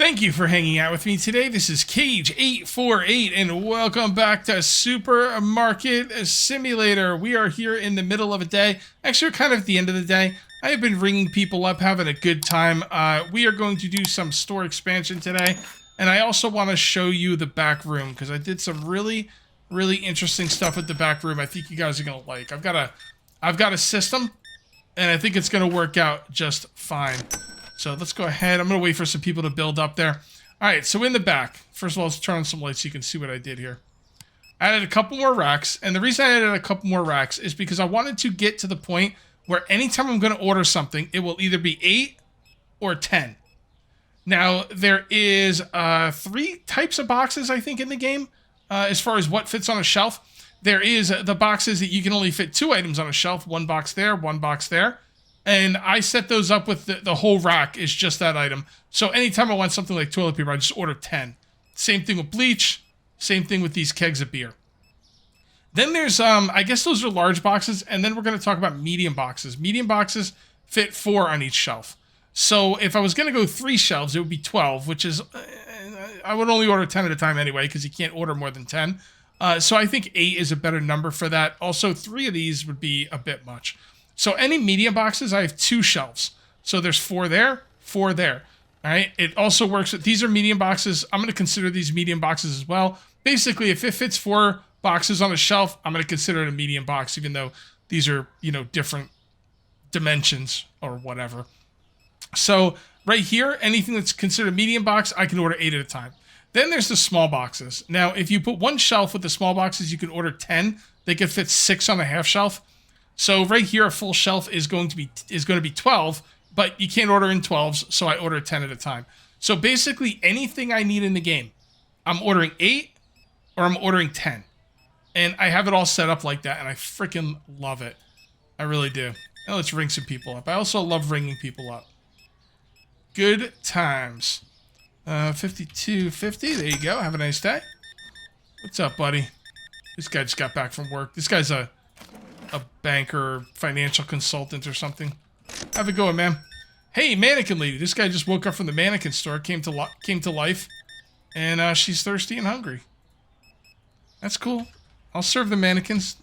Thank you for hanging out with me today. This is Cage848, and welcome back to Supermarket Simulator. We are here in the middle of a day. Actually, we're kind of at the end of the day. I have been ringing people up, having a good time. We are going to do some store expansion today, and I also want to show you the back room, because I did some really interesting stuff with the back room I think you guys are going to like. I've got a system, and I think it's going to work out just fine. So let's go ahead. I'm going to wait for some people to build up there. All right, so in the back, first of all, let's turn on some lights so you can see what I did here. I added a couple more racks, and the reason I added a couple more racks is because I wanted to get to the point where anytime I'm going to order something, it will either be 8 or 10. Now, there is 3 types of boxes, I think, in the game, as far as what fits on a shelf. There is the boxes that you can only fit 2 items on a shelf, 1 box there, 1 box there. And I set those up with the whole rack is just that item. So anytime I want something like toilet paper, I just order 10. Same thing with bleach. Same thing with these kegs of beer. Then there's, I guess those are large boxes. And then we're going to talk about medium boxes. Medium boxes fit 4 on each shelf. So if I was going to go 3 shelves, it would be 12, which is, I would only order 10 at a time anyway, because you can't order more than 10. So I think 8 is a better number for that. Also, 3 of these would be a bit much. So any medium boxes, I have 2 shelves. So there's 4 there, 4 there. All right. It also works. These are medium boxes. I'm going to consider these medium boxes as well. Basically, if it fits 4 boxes on a shelf, I'm going to consider it a medium box, even though these are, different dimensions or whatever. So right here, anything that's considered a medium box, I can order 8 at a time. Then there's the small boxes. Now, if you put 1 shelf with the small boxes, you can order 10. They can fit 6 on a half shelf. So right here, a full shelf is going to be 12, but you can't order in 12s, so I order 10 at a time. So basically, anything I need in the game, I'm ordering 8 or I'm ordering 10. And I have it all set up like that, and I freaking love it. I really do. Now let's ring some people up. I also love ringing people up. Good times. 5250, there you go. Have a nice day. What's up, buddy? This guy just got back from work. This guy's a banker, financial consultant or something. Have it going, man. Hey, mannequin lady. This guy just woke up from the mannequin store, came to life, and she's thirsty and hungry. That's cool. I'll serve the mannequins.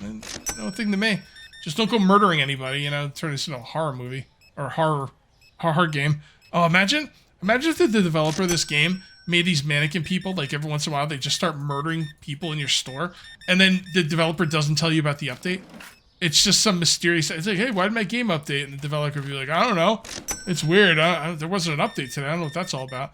No thing to me. Just don't go murdering anybody, turn this into a horror movie. Or horror game. Oh, imagine if the developer of this game made these mannequin people, like every once in a while, they just start murdering people in your store, and then the developer doesn't tell you about the update. It's just some mysterious... It's like, hey, why did my game update? And the developer would be like, I don't know. It's weird. There wasn't an update today. I don't know what that's all about.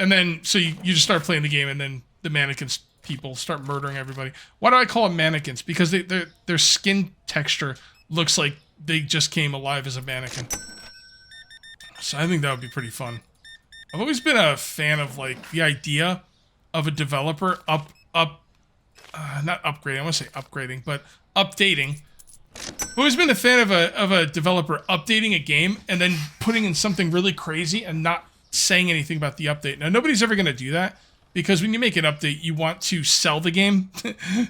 And then, so you just start playing the game, and then the mannequins people start murdering everybody. Why do I call them mannequins? Because their skin texture looks like they just came alive as a mannequin. So I think that would be pretty fun. I've always been a fan of, like, the idea of a developer not upgrading, I want to say upgrading, but updating. I've always been a fan of a developer updating a game and then putting in something really crazy and not saying anything about the update. Now, nobody's ever going to do that because when you make an update, you want to sell the game.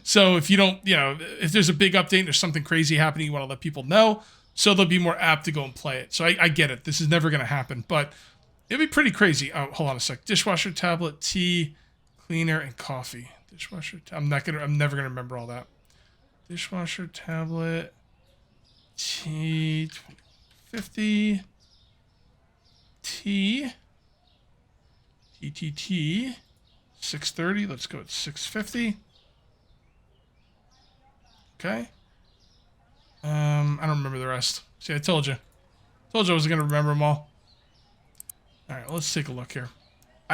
So if you don't, if there's a big update and there's something crazy happening, you want to let people know so they'll be more apt to go and play it. So I get it. This is never going to happen, but it'd be pretty crazy. Oh, hold on a sec. Dishwasher, tablet, tea, cleaner, and coffee. Dishwasher. I'm never gonna remember all that. Dishwasher, tablet, tea, 50, tea, 630. Let's go at 650. Okay. I don't remember the rest. See, I told you. I wasn't gonna remember them all. All right, let's take a look here.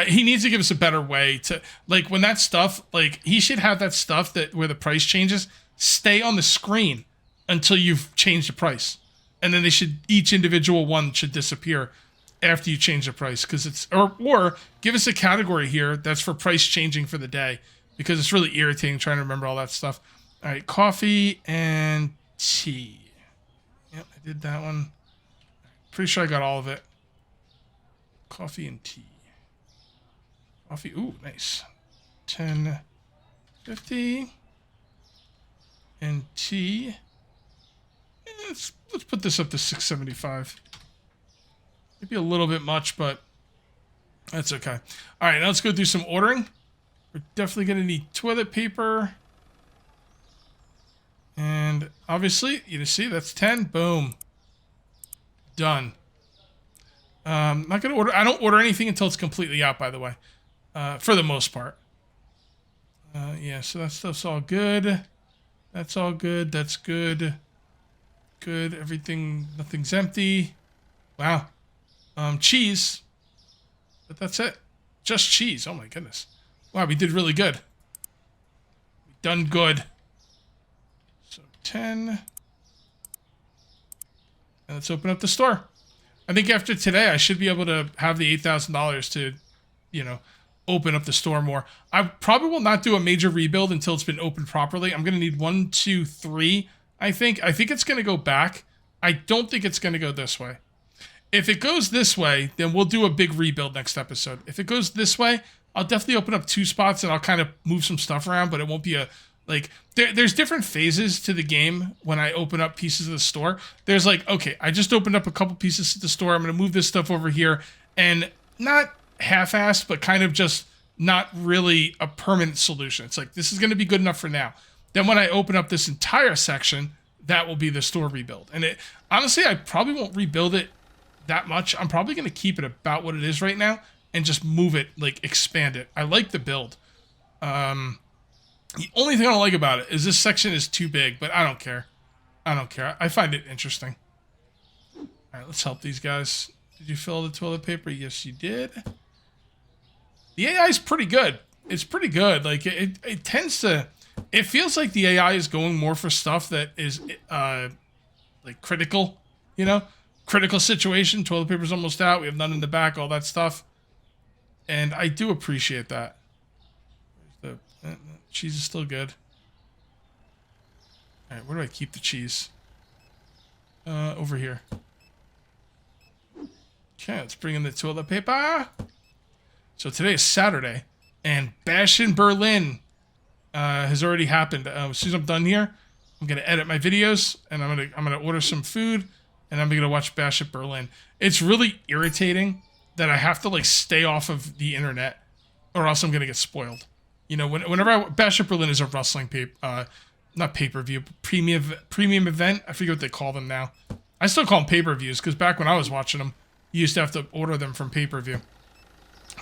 He needs to give us a better way to, like, when that stuff, like, he should have that stuff that where the price changes stay on the screen until you've changed the price. And then each individual one should disappear after you change the price. Because it's, or give us a category here that's for price changing for the day. Because it's really irritating trying to remember all that stuff. All right, coffee and tea. Yep, I did that one. Pretty sure I got all of it. Coffee and tea. Coffee, ooh, nice. 10.50. And tea. Let's put this up to 6.75. Maybe a little bit much, but That's okay. All right, now let's go do some ordering. We're definitely going to need toilet paper. And obviously, you see, that's 10. Boom. Done. Not going to order. I don't order anything until it's completely out, by the way. For the most part. Yeah, so that stuff's all good. That's all good. That's good. Good. Everything, nothing's empty. Wow. Cheese. But that's it. Just cheese. Oh my goodness. Wow, we did really good. We done good. So 10. And let's open up the store. I think after today, I should be able to have the $8,000 to, you know, open up the store more. I probably will not do a major rebuild until it's been opened properly. I'm going to need 1, 2, 3, I think. I think it's going to go back. I don't think it's going to go this way. If it goes this way, then we'll do a big rebuild next episode. If it goes this way, I'll definitely open up 2 spots and I'll kind of move some stuff around, but it won't be a, like, there's different phases to the game when I open up pieces of the store. There's like, okay, I just opened up a couple pieces to the store. I'm going to move this stuff over here, and not half-assed, but kind of just not really a permanent solution. It's like, this is going to be good enough for now. Then when I open up this entire section, that will be the store rebuild. And it, honestly, I probably won't rebuild it that much. I'm probably going to keep it about what it is right now and just move it, like expand it. I like the build. The only thing I don't like about it is this section is too big, but I don't care. I don't care. I find it interesting. All right, let's help these guys. Did you fill the toilet paper? Yes, you did. The AI is pretty good. It's pretty good. Like it tends to, it feels like the AI is going more for stuff that is like critical, you know? Critical situation, toilet paper's almost out, we have none in the back, all that stuff. And I do appreciate that. The cheese is still good. Alright, where do I keep the cheese? Over here. Okay, let's bring in the toilet paper. So today is Saturday, and Bash in Berlin has already happened. As soon as I'm done here, I'm gonna edit my videos, and I'm gonna order some food, and I'm gonna watch Bash at Berlin. It's really irritating that I have to like stay off of the internet, or else I'm gonna get spoiled. You know, whenever Bash at Berlin is a wrestling not pay-per-view, premium event. I forget what they call them now. I still call them pay-per-views because back when I was watching them, you used to have to order them from pay-per-view.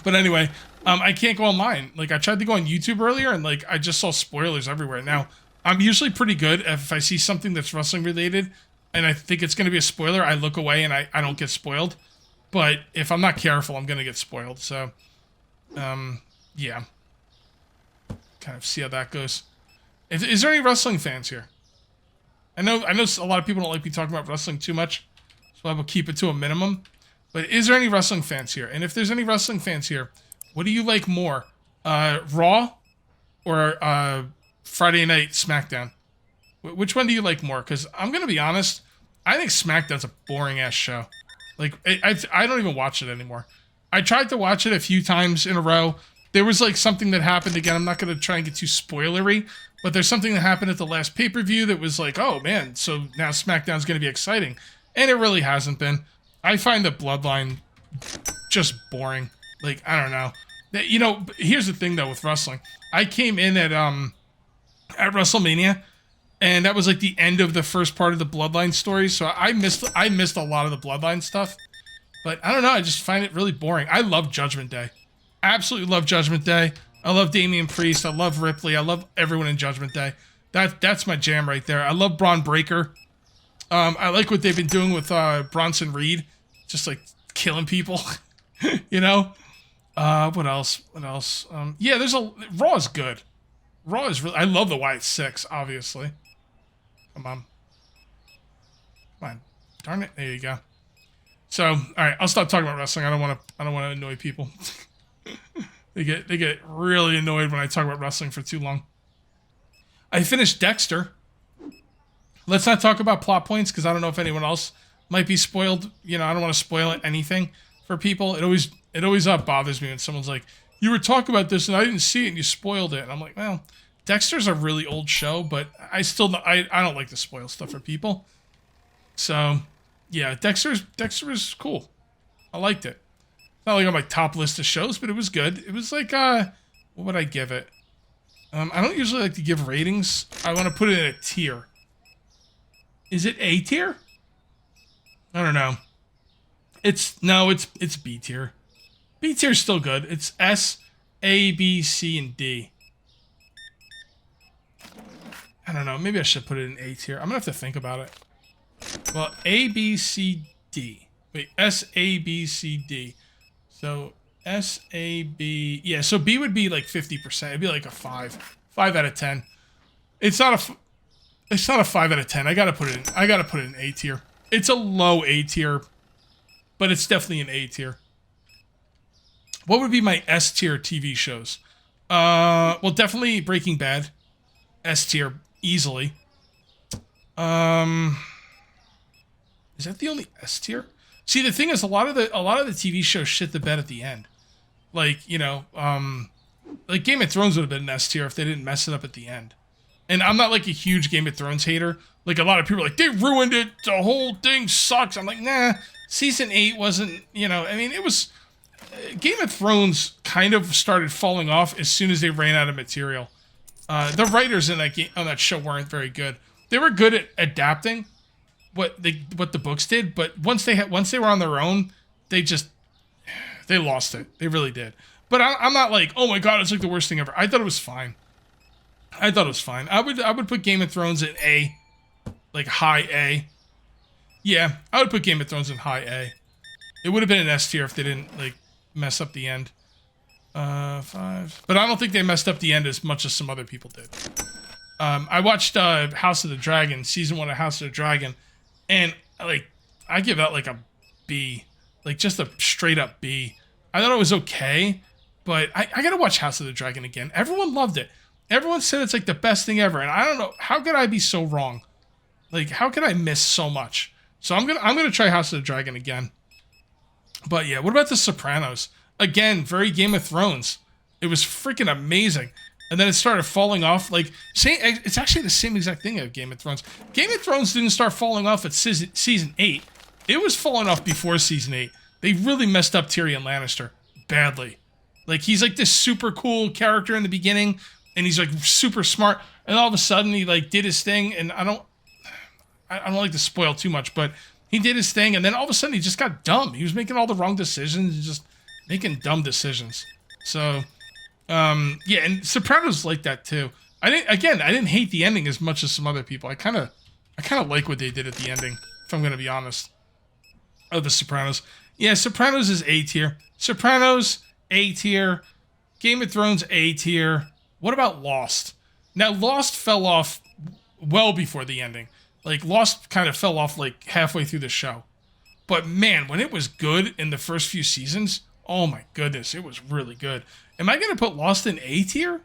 But anyway, I can't go online. Like, I tried to go on YouTube earlier, and like I just saw spoilers everywhere. Now, I'm usually pretty good if I see something that's wrestling related, and I think it's going to be a spoiler, I look away and I don't get spoiled. But if I'm not careful, I'm going to get spoiled. So, yeah. Kind of see how that goes. Is there any wrestling fans here? I know a lot of people don't like me talking about wrestling too much, so I will keep it to a minimum. But is there any wrestling fans here? And if there's any wrestling fans here, what do you like more? Raw or Friday Night SmackDown? Which one do you like more? Because I'm going to be honest, I think SmackDown's a boring-ass show. Like, I don't even watch it anymore. I tried to watch it a few times in a row. There was, like, something that happened again. I'm not going to try and get too spoilery, but there's something that happened at the last pay-per-view that was like, oh, man, so now SmackDown's going to be exciting. And it really hasn't been. I find the Bloodline just boring. Like, I don't know. You know, here's the thing, though, with wrestling. I came in at WrestleMania, and that was like the end of the first part of the Bloodline story, so I missed a lot of the Bloodline stuff. But I don't know, I just find it really boring. I love Judgment Day. Absolutely love Judgment Day. I love Damian Priest. I love Ripley. I love everyone in Judgment Day. That's my jam right there. I love Braun Breaker. I like what they've been doing with Bronson Reed. Just like killing people. You know? What else? Yeah, Raw is good. Raw is really, I love the Wyatt Six, obviously. Come on. Darn it. There you go. So, all right, I'll stop talking about wrestling. I don't want to annoy people. They get really annoyed when I talk about wrestling for too long. I finished Dexter. Let's not talk about plot points because I don't know if anyone else might be spoiled. You know, I don't want to spoil anything for people. It always bothers me when someone's like, "You were talking about this and I didn't see it and you spoiled it." And I'm like, well, Dexter's a really old show, but I don't like to spoil stuff for people. So, yeah, Dexter is cool. I liked it. Not like on my top list of shows, but it was good. It was like, what would I give it? I don't usually like to give ratings. I want to put it in a tier. Is it A tier? I don't know. It's B tier. B tier is still good. It's S, A, B, C, and D. I don't know. Maybe I should put it in A tier. I'm gonna have to think about it. Well, A, B, C, D. Wait, S, A, B, C, D. So S, A, B. Yeah, so B would be like 50%. It'd be like a 5. 5 out of 10. It's not a 5 out of 10. I gotta put it in A tier. It's a low A tier, but it's definitely an A tier. What would be my S tier TV shows? Well, definitely Breaking Bad. S tier easily. Is that the only S tier? See, the thing is, a lot of the TV shows shit the bed at the end. Like, you know, like Game of Thrones would have been an S tier if they didn't mess it up at the end. And I'm not like a huge Game of Thrones hater. Like a lot of people are like, they ruined it. The whole thing sucks. I'm like, nah. Season 8 wasn't, you know, I mean, it was. Game of Thrones kind of started falling off as soon as they ran out of material. The writers in that show weren't very good. They were good at adapting what the books did, but once they were on their own, they lost it. They really did. But I'm not like, oh my god, it's like the worst thing ever. I thought it was fine. I would put Game of Thrones in A, like high A. Yeah, I would put Game of Thrones in high A. It would have been an S tier if they didn't like mess up the end. 5. But I don't think they messed up the end as much as some other people did. I watched House of the Dragon, season 1 of House of the Dragon, and like I give that like a B, like just a straight up B. I thought it was okay, but I gotta watch House of the Dragon again. Everyone loved it. Everyone said it's like the best thing ever, and I don't know, how could I be so wrong? Like, how could I miss so much? So I'm gonna try House of the Dragon again. But yeah, what about The Sopranos? Again, very Game of Thrones. It was freaking amazing. And then it started falling off. Like, it's actually the same exact thing of Game of Thrones. Game of Thrones didn't start falling off at season 8. It was falling off before season 8. They really messed up Tyrion Lannister badly. Like, he's like this super cool character in the beginning, and he's like super smart, and all of a sudden he like did his thing, and I don't like to spoil too much, but he did his thing, and then all of a sudden he just got dumb. He was making all the wrong decisions, just making dumb decisions. So, yeah, and Sopranos like that too. I didn't hate the ending as much as some other people. I kind of like what they did at the ending, if I'm gonna be honest. Of The Sopranos. Yeah, Sopranos is A tier. Sopranos, A tier. Game of Thrones, A tier. What about Lost? Now, Lost fell off well before the ending. Like, Lost kind of fell off like halfway through the show. But man, when it was good in the first few seasons, oh my goodness, it was really good. Am I going to put Lost in A tier?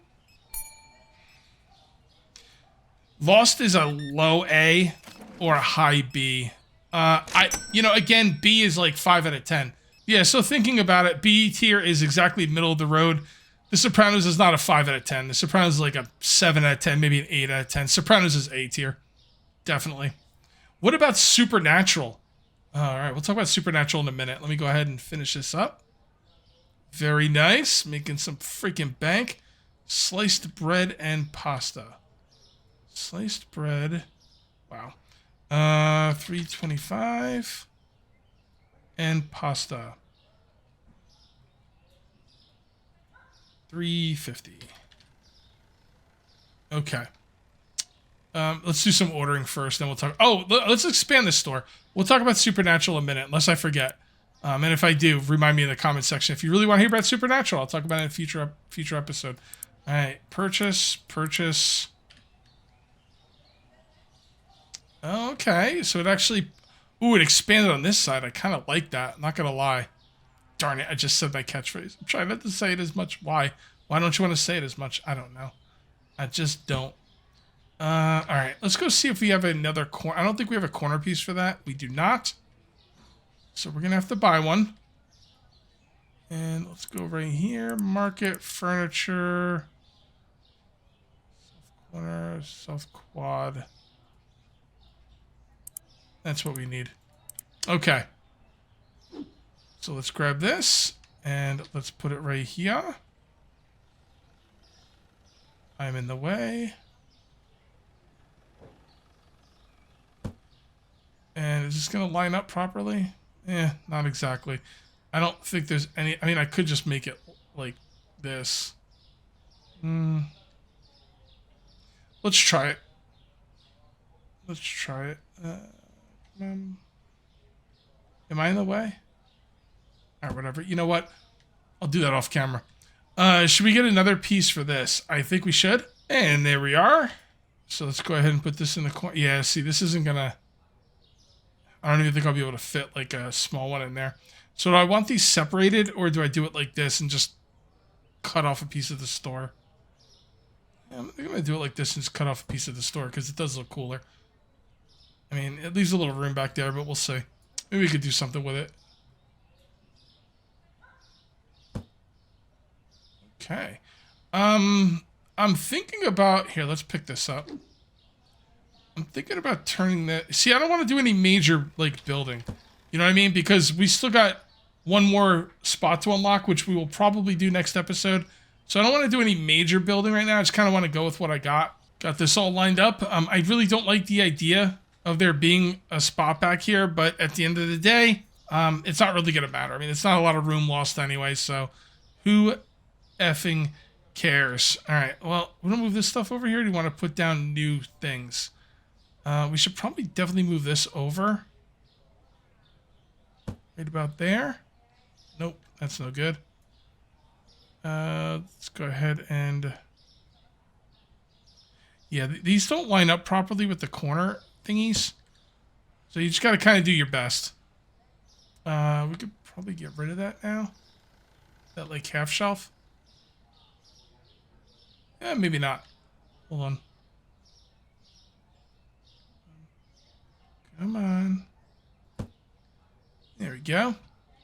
Lost is a low A or a high B. Again, B is like 5 out of 10. Yeah, so thinking about it, B tier is exactly middle of the road. The Sopranos is not a 5 out of 10. The Sopranos is like a 7 out of 10, maybe an 8 out of 10. Sopranos is A tier. Definitely. What about Supernatural? All right, we'll talk about Supernatural in a minute. Let me go ahead and finish this up. Very nice. Making some freaking bank. Sliced bread and pasta. Sliced bread. Wow. $3.25. And pasta. $3.50. Okay. Let's do some ordering first, then we'll talk. Oh, let's expand this store. We'll talk about Supernatural in a minute, unless I forget. And if I do, remind me in the comment section. If you really want to hear about Supernatural, I'll talk about it in a future episode. All right, purchase. Okay, so it actually, it expanded on this side. I kind of like that. Not gonna lie. Darn it, I just said my catchphrase. I'm trying not to say it as much. Why? Why don't you want to say it as much? I don't know. I just don't. All right, let's go see if we have another corner. I don't think we have a corner piece for that. We do not. So we're going to have to buy one. And let's go right here. Market, furniture. Self-corner, self-quad. That's what we need. Okay. So let's grab this. And let's put it right here. I'm in the way. And is this going to line up properly? Not exactly. I don't think there's any... I mean, I could just make it like this. Let's try it. Let's try it. Am I in the way? Alright, whatever. You know what? I'll do that off camera. Should we get another piece for this? I think we should. And there we are. So let's go ahead and put this in the corner. Yeah, see, this isn't gonna... I don't even think I'll be able to fit like a small one in there. So do I want these separated, or do I do it like this and just cut off a piece of the store? Yeah, I think I'm gonna do it like this and just cut off a piece of the store because it does look cooler. I mean, it leaves a little room back there, but we'll see. Maybe we could do something with it. Okay. I'm thinking about... Here, let's pick this up. I'm thinking about turning that... See, I don't want to do any major, like, building. You know what I mean? Because we still got one more spot to unlock, which we will probably do next episode. So I don't want to do any major building right now. I just kind of want to go with what I got. Got this all lined up. I really don't like the idea of there being a spot back here, but at the end of the day, it's not really going to matter. I mean, it's not a lot of room lost anyway, so who effing cares? All right, well, we're going to move this stuff over here. Do you want to put down new things? We should probably definitely move this over. Right about there. Nope, that's no good. Let's go ahead and... Yeah, these don't line up properly with the corner thingies. So you just got to kind of do your best. We could probably get rid of that now. That, like, half shelf. Yeah, maybe not. Hold on. Come on. There we go.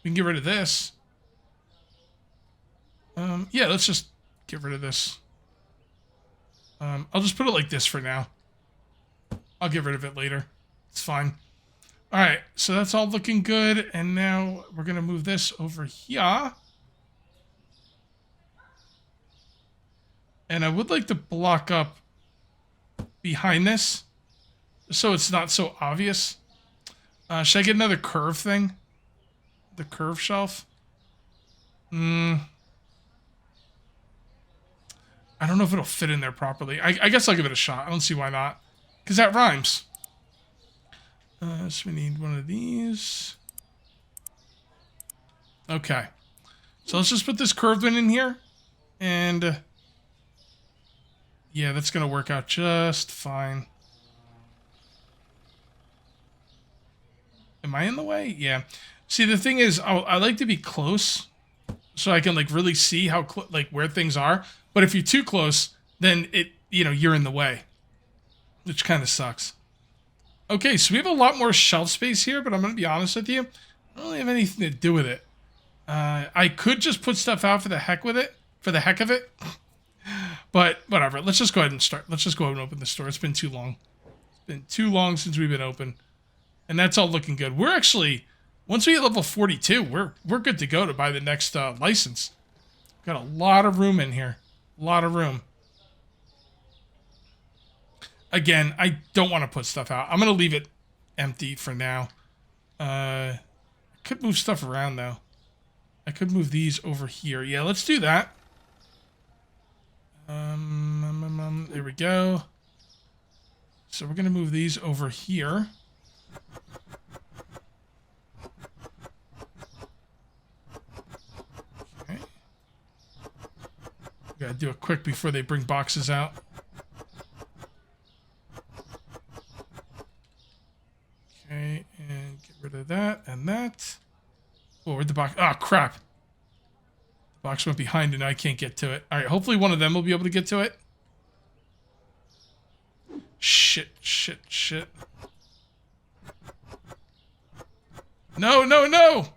We can get rid of this. Yeah, let's just get rid of this. I'll just put it like this for now. I'll get rid of it later. It's fine. Alright, so that's all looking good. And now we're going to move this over here. And I would like to block up behind this, so it's not so obvious. Should I get another curve thing? The curve shelf? I don't know if it'll fit in there properly. I guess I'll give it a shot. I don't see why not. Because that rhymes. So we need one of these. Okay. So let's just put this curved one in here. And... yeah, that's going to work out just fine. Am I in the way? Yeah. See, the thing is, I like to be close so I can, like, really see how, like, where things are. But if you're too close, then you're in the way, which kind of sucks. Okay, so we have a lot more shelf space here, but I'm going to be honest with you. I don't really have anything to do with it. I could just put stuff out for the heck of it. But whatever. Let's just go ahead and start. Let's just go ahead and open the store. It's been too long. It's been too long since we've been open. And that's all looking good. We're actually, once we hit level 42, we're good to go to buy the next license. Got a lot of room in here. A lot of room. Again, I don't want to put stuff out. I'm going to leave it empty for now. I could move stuff around, though. I could move these over here. Yeah, let's do that. There we go. So we're going to move these over here. Okay. Gotta do it quick before they bring boxes out. Okay, and get rid of that and that. Oh, where'd the box? Oh, crap. The box went behind and I can't get to it. All right, hopefully one of them will be able to get to it. Shit. No.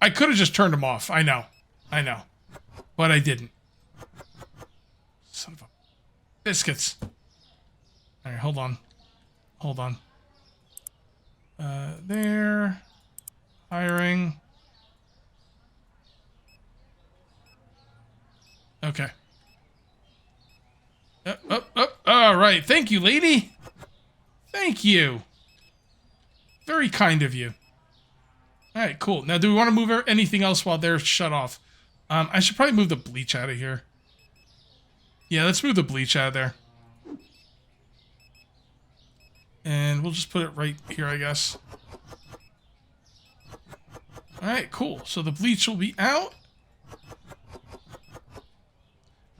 I could have just turned them off. I know. But I didn't. Son of a biscuits. All right, hold on. There. Hiring. Okay. All right. Thank you, lady. Thank you. Very kind of you. All right, cool. Now, do we want to move anything else while they're shut off? I should probably move the bleach out of here. Yeah, let's move the bleach out of there. And we'll just put it right here, I guess. All right, cool. So the bleach will be out.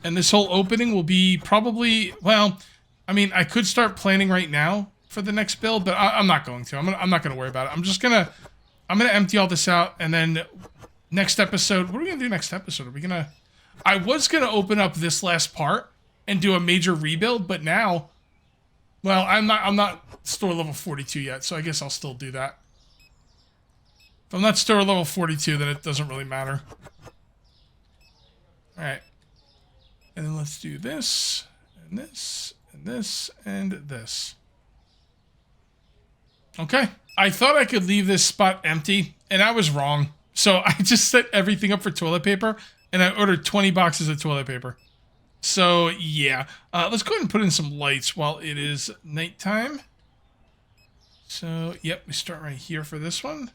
And this whole opening will be probably, well, I mean, I could start planning right now for the next build, but I'm not going to. I'm not going to worry about it. I'm gonna empty all this out, and then next episode, what are we gonna do next episode? I was gonna open up this last part and do a major rebuild, but now, well, I'm not store level 42 yet, so I guess I'll still do that. If I'm not store level 42, then it doesn't really matter. All right, and then let's do this and this and this and this. Okay. I thought I could leave this spot empty, and I was wrong. So I just set everything up for toilet paper, and I ordered 20 boxes of toilet paper. So, yeah. Let's go ahead and put in some lights while it is nighttime. So, yep, we start right here for this one.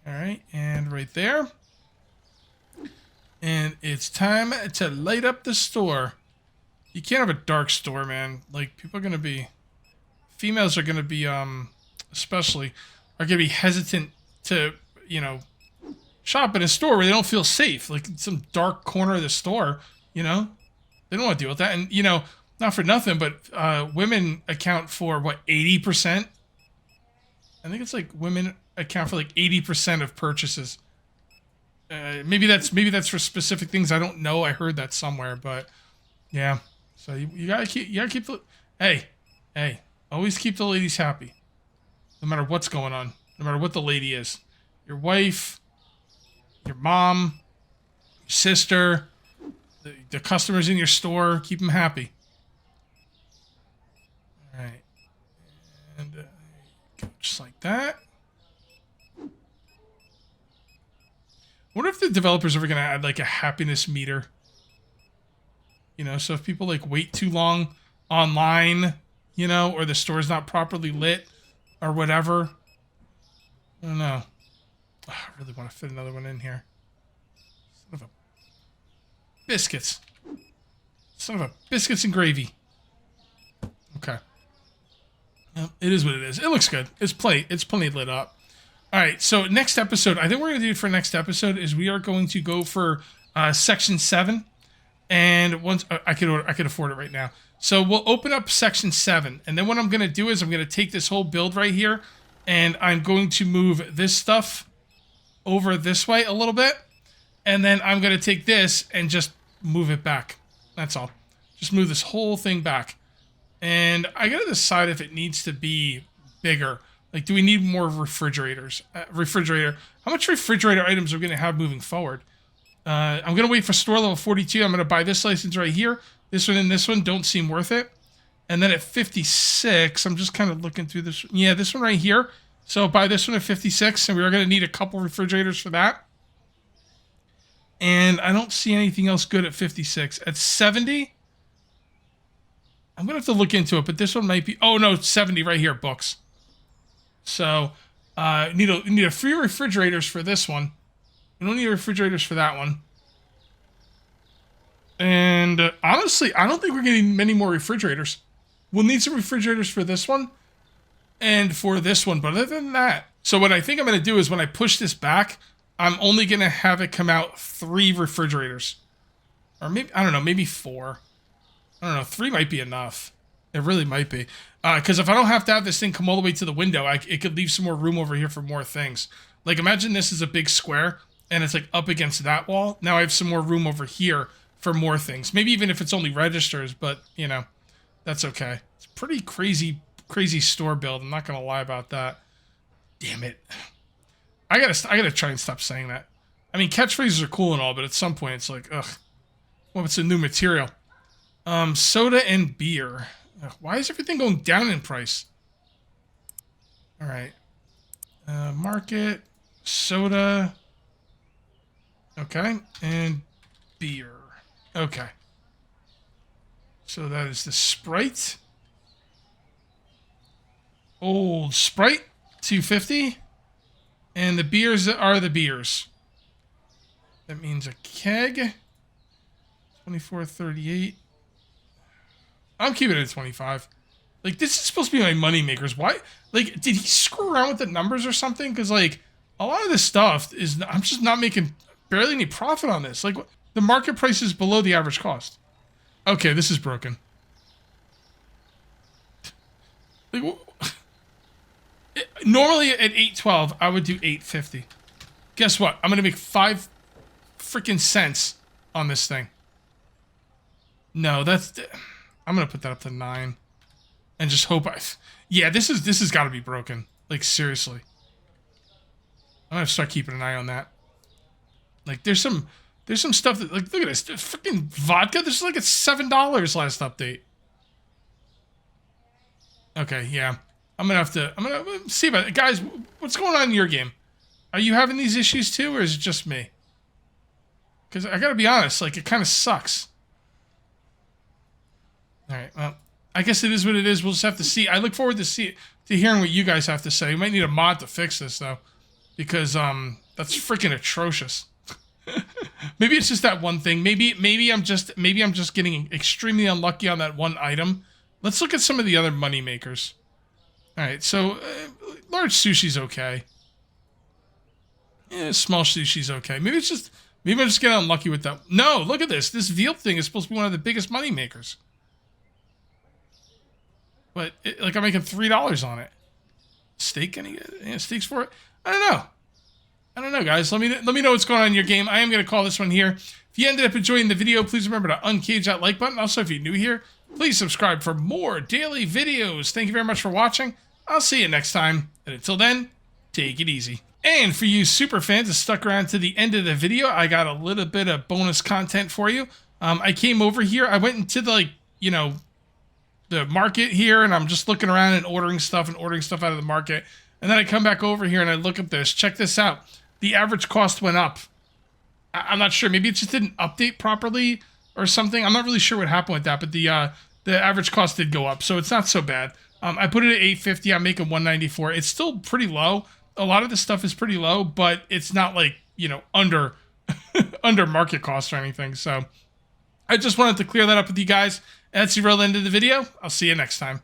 All right, and right there. And it's time to light up the store. You can't have a dark store, man. Like, people are going to be... Females are going to be, especially, are going to be hesitant to, you know, shop in a store where they don't feel safe. Like, in some dark corner of the store, you know? They don't want to deal with that. And, you know, not for nothing, but women account for, what, 80%? I think it's like women account for, like, 80% of purchases. Maybe that's for specific things. I don't know. I heard that somewhere, but, yeah. So, you gotta keep the... Hey. Always keep the ladies happy. No matter what's going on. No matter what the lady is. Your wife, your mom, your sister, the customers in your store. Keep them happy. Alright. And go just like that. I wonder if the developers are ever going to add like a happiness meter. You know, so if people like wait too long online... You know, or the store's not properly lit, or whatever. I don't know. Oh, I really want to fit another one in here. Son of a... Biscuits. Son of a... Biscuits and gravy. Okay. Well, it is what it is. It looks good. It's plenty lit up. Alright, so next episode, I think what we're going to do for next episode is we are going to go for Section 7. And once... I could afford it right now. So we'll open up Section 7, and then what I'm going to do is I'm going to take this whole build right here, and I'm going to move this stuff over this way a little bit, and then I'm going to take this and just move it back. That's all. Just move this whole thing back. And I got to decide if it needs to be bigger. Like, do we need more refrigerators? How much refrigerator items are we going to have moving forward? I'm going to wait for store level 42. I'm going to buy this license right here. This one and this one don't seem worth it. And then at 56, I'm just kind of looking through this. Yeah, this one right here. So buy this one at 56, and we are going to need a couple refrigerators for that. And I don't see anything else good at 56. At 70, I'm going to have to look into it, but this one might be... Oh, no, 70 right here, books. So, need a few refrigerators for this one. We don't need refrigerators for that one. And honestly, I don't think we're getting many more refrigerators. We'll need some refrigerators for this one and for this one, but other than that... So what I think I'm going to do is when I push this back, I'm only going to have it come out 3 refrigerators. Or maybe, I don't know, maybe 4. I don't know, 3 might be enough. It really might be. Because if I don't have to have this thing come all the way to the window, it could leave some more room over here for more things. Like, imagine this is a big square, and it's like up against that wall. Now I have some more room over here for more things. Maybe even if it's only registers, but, you know, that's okay. It's a pretty crazy store build. I'm not going to lie about that. Damn it. I gotta try and stop saying that. I mean, catchphrases are cool and all, but at some point it's like, ugh. Well, it's a new material. Soda and beer. Ugh, why is everything going down in price? All right. Market, soda. Okay, and beer. Okay. So that is the Sprite. Old Sprite, 250. And the beers are the beers. That means a keg. 24.38. I'm keeping it at 25. Like, this is supposed to be my money makers. Why? Like, did he screw around with the numbers or something? Because, like, a lot of this stuff is... I'm just not making barely any profit on this. Like, the market price is below the average cost. Okay, this is broken. Like, normally at 8.12, I would do 8.50. Guess what? I'm going to make 5 freaking cents on this thing. No, that's... I'm going to put that up to 9. And just hope I... Yeah, this has got to be broken. Like, seriously. I'm going to start keeping an eye on that. Like, there's some stuff that... Like, look at this. There's freaking vodka. This is like at $7 last update. Okay, yeah. I'm going to see about it. Guys, what's going on in your game? Are you having these issues too, or is it just me? Because I got to be honest, like, it kind of sucks. All right, well, I guess it is what it is. We'll just have to see. I look forward to hearing what you guys have to say. We might need a mod to fix this though, because that's freaking atrocious. Maybe it's just that one thing. Maybe I'm just getting extremely unlucky on that one item. Let's look at some of the other money makers. All right, so large sushi's okay. Yeah, small sushi's okay. Maybe I'm just getting unlucky with that. No, look at this. This veal thing is supposed to be one of the biggest money makers. But, like, I'm making $3 on it. Steak? Any steaks for it? I don't know, guys. Let me know what's going on in your game. I am going to call this one here. If you ended up enjoying the video, please remember to uncage that like button. Also, if you're new here, please subscribe for more daily videos. Thank you very much for watching. I'll see you next time. And until then, take it easy. And for you super fans that stuck around to the end of the video, I got a little bit of bonus content for you. I came over here. I went into the, the market here, and I'm just looking around and ordering stuff out of the market. And then I come back over here and I look at this. Check this out. The average cost went up. I'm not sure. Maybe it just didn't update properly or something. I'm not really sure what happened with that, but the average cost did go up, so it's not so bad. I put it at 850. I'm making 194. It's still pretty low. A lot of this stuff is pretty low, but it's not like, under under market cost or anything. So I just wanted to clear that up with you guys. That's the real end of the video. I'll see you next time.